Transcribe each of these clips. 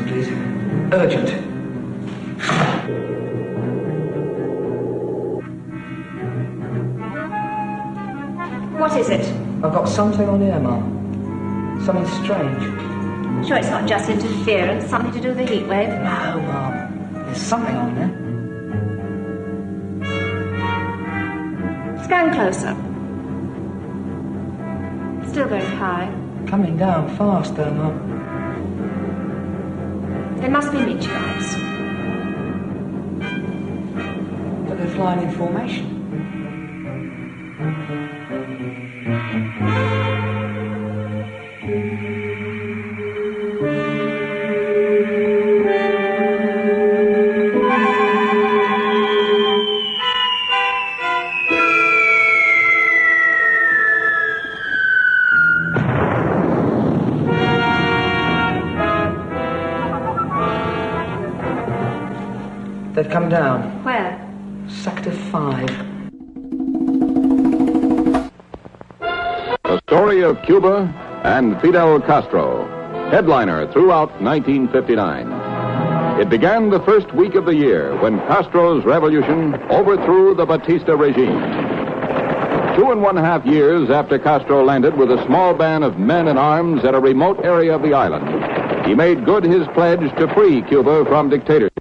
Please. Urgent. What is it? I've got something on here, Mum. Something strange. Sure it's not just interference, something to do with the heat wave? No, Mum. There's something on there. Scan closer. Still very high. Coming down faster, Mum. They must be meteorites. But they're flying in formation. They've come down. Where? Sector 5. The story of Cuba and Fidel Castro, headliner throughout 1959. It began the first week of the year when Castro's revolution overthrew the Batista regime. 2.5 years after Castro landed with a small band of men and arms at a remote area of the island, he made good his pledge to free Cuba from dictatorship.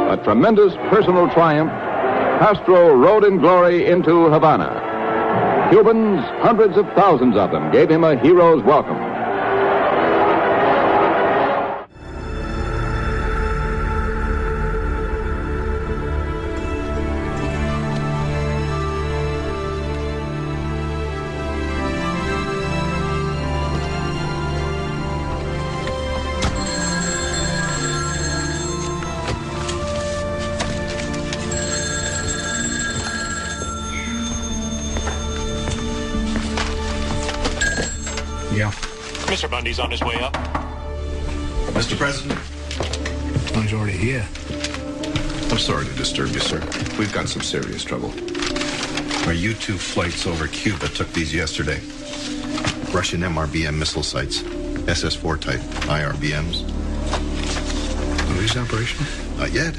A tremendous personal triumph, Castro rode in glory into Havana. Cubans, hundreds of thousands of them, gave him a hero's welcome. Yeah. Mr. Bundy's on his way up. Mr. President? Oh, he's already here. I'm sorry to disturb you, sir. We've got some serious trouble. Our U-2 flights over Cuba took these yesterday. Russian MRBM missile sites. SS-4 type IRBMs. Are these operational? Not yet,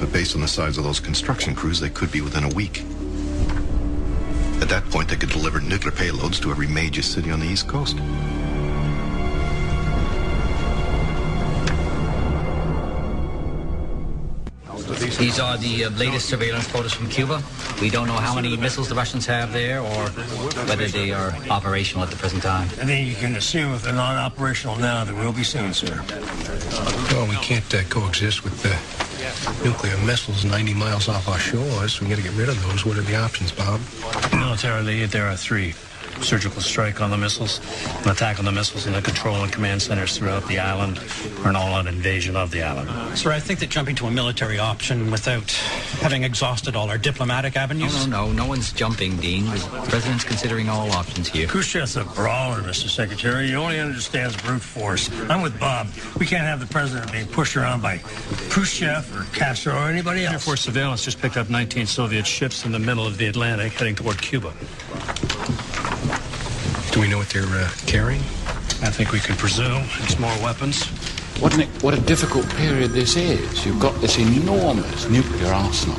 but based on the size of those construction crews, they could be within a week. At that point, they could deliver nuclear payloads to every major city on the East Coast. These are the latest surveillance photos from Cuba. We don't know how many missiles the Russians have there or whether they are operational at the present time. I think you can assume if they're not operational now, they will be soon, sir. Well, we can't coexist with nuclear missiles 90 miles off our shores. We got to get rid of those. What are the options, Bob? Militarily, there are three. Surgical strike on the missiles, an attack on the missiles and the control and command centers throughout the island, or an all-out invasion of the island. Sir, I think that jumping to a military option without having exhausted all our diplomatic avenues... No one's jumping, Dean. The President's considering all options here. Khrushchev's a brawler, Mr. Secretary. He only understands brute force. I'm with Bob. We can't have the President being pushed around by Khrushchev or Castro or anybody else. Air Force surveillance just picked up 19 Soviet ships in the middle of the Atlantic heading toward Cuba. Do we know what they're carrying? I think we can presume it's more weapons. What a difficult period this is. You've got this enormous nuclear arsenal.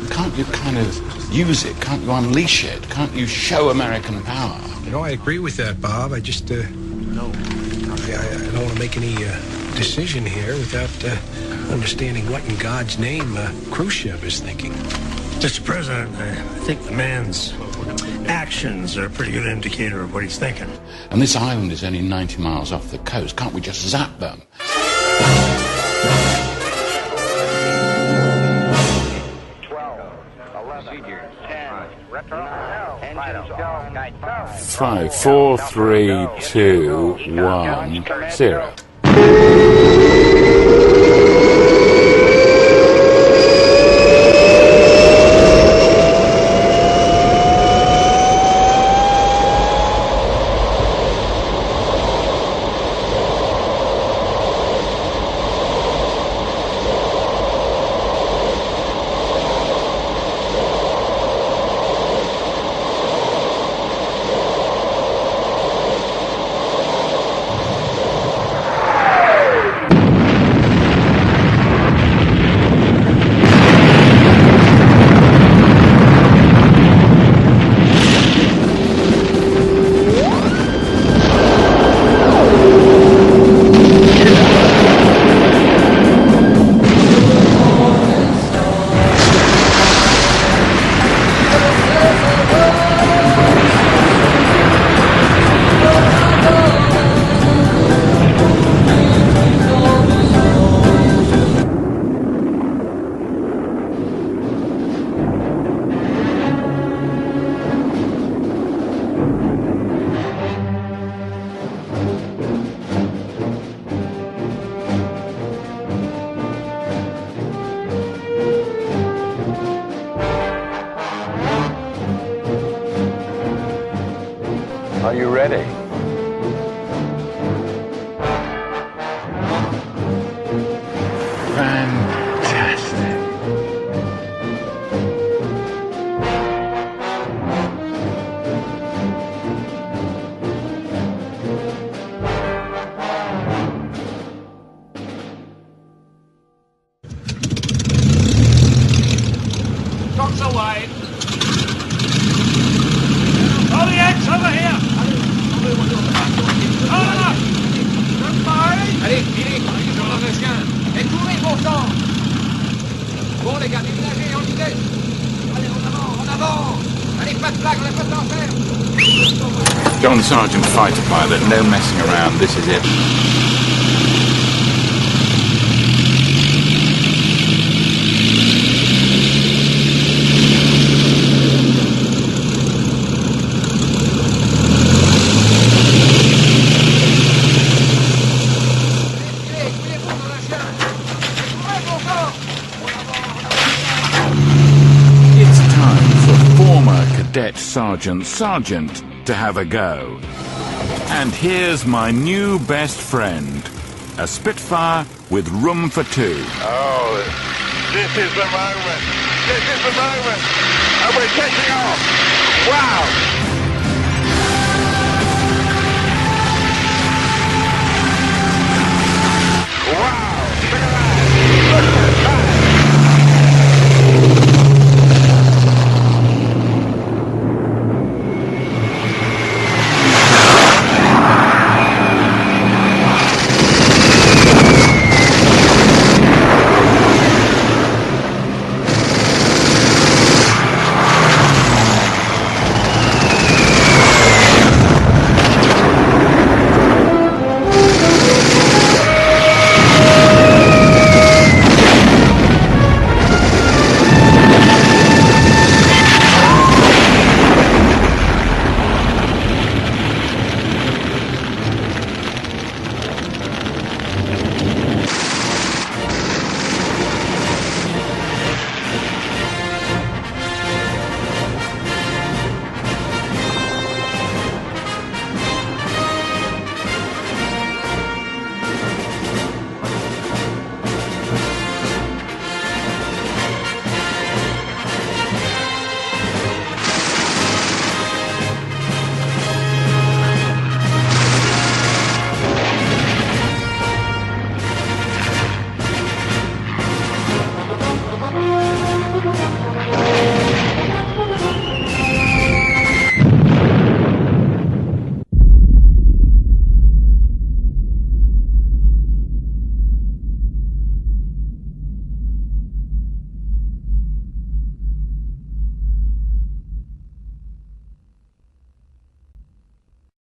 Can't you kind of use it? Can't you unleash it? Can't you show American power? You know, I agree with that, Bob. I just, I don't want to make any decision here without understanding what in God's name Khrushchev is thinking. Mr. President, I think the man's actions are a pretty good indicator of what he's thinking. And this island is only 90 miles off the coast. Can't we just zap them? 5, 4, 3, 2, 1, 0. ready. Fantastic. Cox away. All the eggs over here. Allez, filez, sur le chien. Et tournez, bon sang. Bon, les gars, déménagez en vitesse. Allez, en avant. Allez, pas de blague, on n'a pas de temps à faire. John Sargent, fighter pilot, no messing around, this is it. Cadet Sergeant Sargent to have a go. And here's my new best friend, a Spitfire with room for two. Oh, this is the moment. This is the moment. And we're taking off. Wow.